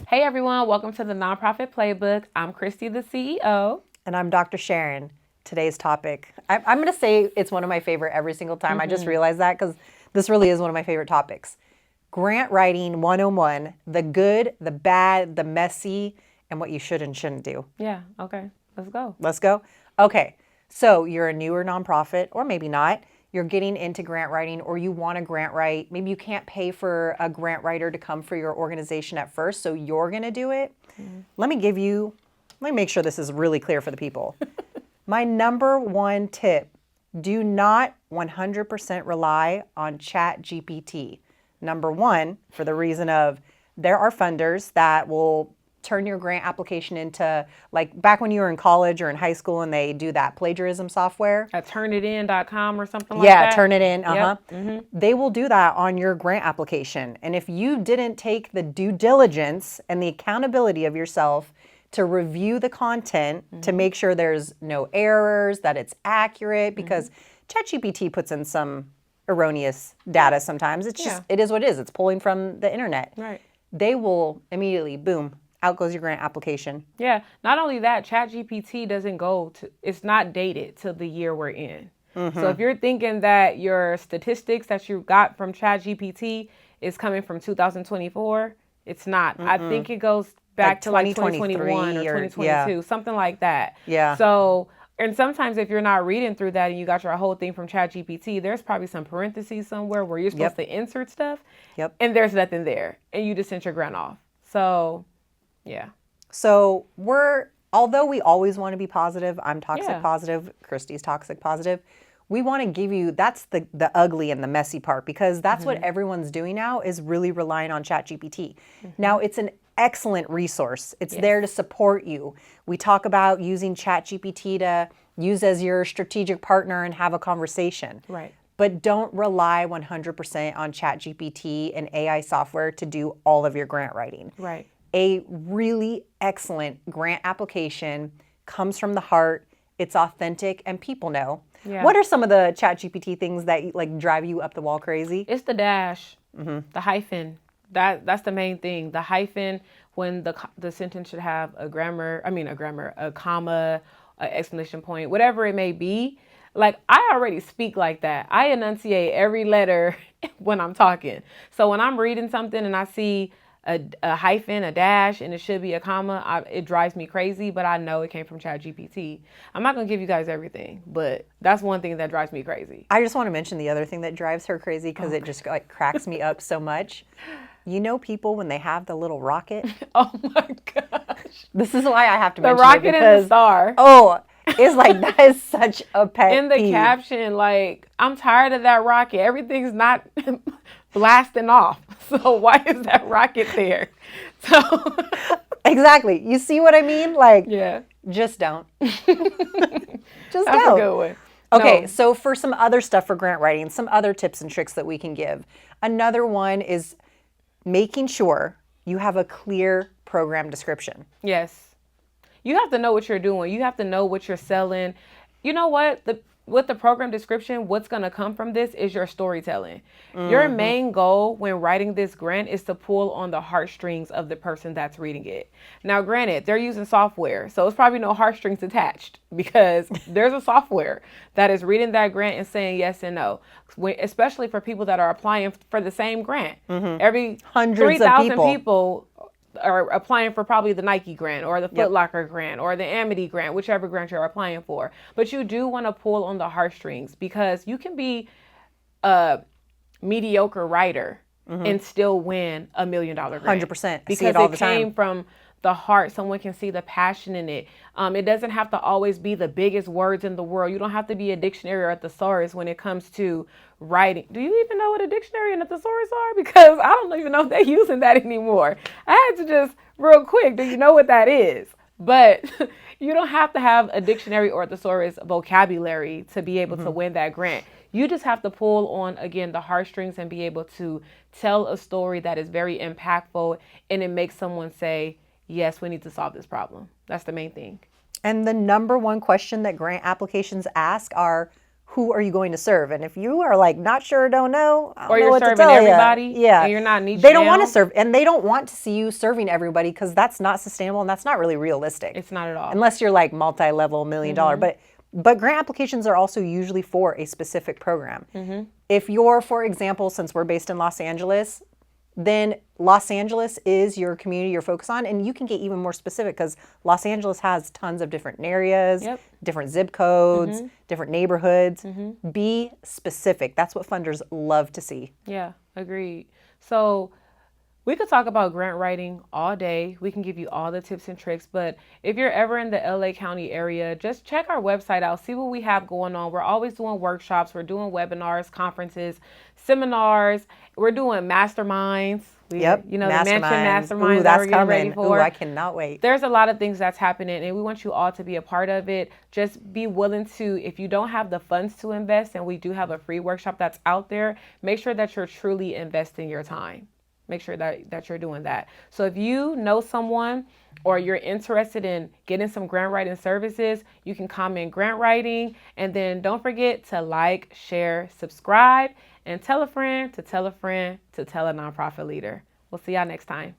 Hey everyone, welcome to the Nonprofit Playbook. I'm Christi, the CEO. And I'm Dr. Sharon. Today's topic, I'm going to say it's one of my favorite every single time. I just realized that because this really is one of my favorite topics. Grant writing 101, the good, the bad, the messy, and what you should and shouldn't do. Yeah, okay, let's go. Let's go. Okay, so you're a newer nonprofit, or maybe not. You're getting into grant writing, or you want to grant write. Maybe you can't pay for a grant writer to come for your organization at first, so you're going to do it. Let me make sure this is really clear for the people. My number one tip, do not 100% rely on ChatGPT. Number one, for the reason of there are funders that will turn your grant application into, like back when you were in college or in high school and they do that plagiarism software. At turnitin.com or something like that? Yeah, Turnitin, Yep. They will do that on your grant application. And if you didn't take the due diligence and the accountability of yourself to review the content to make sure there's no errors, that it's accurate, because ChatGPT puts in some erroneous data sometimes. It's just, it is what it is. It's pulling from the internet. Right. They will immediately, boom, out goes your grant application. Yeah, not only that, ChatGPT doesn't go to, it's not dated to the year we're in. So if you're thinking that your statistics that you got from ChatGPT is coming from 2024, it's not. I think it goes back to like 2021 or 2022, something like that. Yeah. So, and sometimes if you're not reading through that and you got your whole thing from ChatGPT, there's probably some parentheses somewhere where you're supposed to insert stuff. Yep. And there's nothing there. And you just sent your grant off. So, yeah. So although we always want to be positive, I'm toxic positive, Christy's toxic positive, we want to give you, that's the ugly and the messy part, because that's what everyone's doing now is really relying on ChatGPT. Now, it's an excellent resource. It's there to support you. We talk about using ChatGPT to use as your strategic partner and have a conversation. Right. But don't rely 100% on ChatGPT and AI software to do all of your grant writing. Right. A really excellent grant application comes from the heart. It's authentic and people know. Yeah. What are some of the ChatGPT things that like drive you up the wall crazy? It's the dash, the hyphen. That's the main thing. The hyphen when the sentence should have a comma, an exclamation point, whatever it may be. Like, I already speak like that. I enunciate every letter when I'm talking. So when I'm reading something and I see a hyphen, a dash, and it should be a comma, it drives me crazy, but I know it came from ChatGPT. I'm not going to give you guys everything, but that's one thing that drives me crazy. I just want to mention the other thing that drives her crazy because it just like cracks me up so much. You know people when they have the little rocket? Oh my gosh. This is why I have to The mention rocket it and because, the star. oh, it's like that is such a pet In the peeve. caption, like, I'm tired of that rocket. Everything's not blasting off. So why is that rocket there? So Exactly. You see what I mean? Like, yeah. just don't. Just That's don't. a good one. Okay, No. so for some other stuff for grant writing, some other tips and tricks that we can give. Another one is making sure you have a clear program description. Yes. You have to know what you're doing. You have to know what you're selling. You know what? With the program description, what's going to come from this is your storytelling. Your main goal when writing this grant is to pull on the heartstrings of the person that's reading it. Now, granted, they're using software, so it's probably no heartstrings attached because there's a software that is reading that grant and saying yes and no, especially for people that are applying for the same grant. Every Hundreds of 3,000 people. people are applying for probably the Nike grant or the Foot Locker grant or the Amity grant, whichever grant you're applying for. But you do want to pull on the heartstrings because you can be a mediocre writer and still win $1 million grant. 100%. Because See it all the came time. from the heart. Someone can see the passion in it. It doesn't have to always be the biggest words in the world. You don't have to be a dictionary or a thesaurus when it comes to writing. Do you even know what a dictionary and a thesaurus are? Because I don't even know if they're using that anymore. I had to just real quick, do you know what that is? But you don't have to have a dictionary or a thesaurus vocabulary to be able to win that grant. You just have to pull on, again, the heartstrings and be able to tell a story that is very impactful and it makes someone say, yes, we need to solve this problem. That's the main thing. And the number one question that grant applications ask are, who are you going to serve? And if you are like not sure, don't know, I don't Or know you're what to serving tell everybody, you. Yeah, and you're not niche they don't want to down. serve, and they don't want to see you serving everybody because that's not sustainable and that's not really realistic. It's not at all. Unless you're like multi-level $1 million. But grant applications are also usually for a specific program. If you're, for example, since we're based in Los Angeles, then Los Angeles is your community you're focused on, and you can get even more specific because Los Angeles has tons of different areas, Yep. different zip codes, different neighborhoods. Be specific. That's what funders love to see. Yeah, agreed. So we could talk about grant writing all day. We can give you all the tips and tricks, but if you're ever in the LA County area, just check our website out, see what we have going on. We're always doing workshops, we're doing webinars, conferences, seminars, we're doing masterminds. Yep, You know, the mansion masterminds. masterminds Ooh, that that's we're getting ready coming. for. Ooh, I cannot wait. There's a lot of things that's happening, and we want you all to be a part of it. Just be willing to, if you don't have the funds to invest, and we do have a free workshop that's out there, make sure that you're truly investing your time. Make sure that you're doing that. So if you know someone or you're interested in getting some grant writing services, you can comment grant writing, and then don't forget to like, share, subscribe, and tell a friend to tell a friend to tell a nonprofit leader. We'll see y'all next time.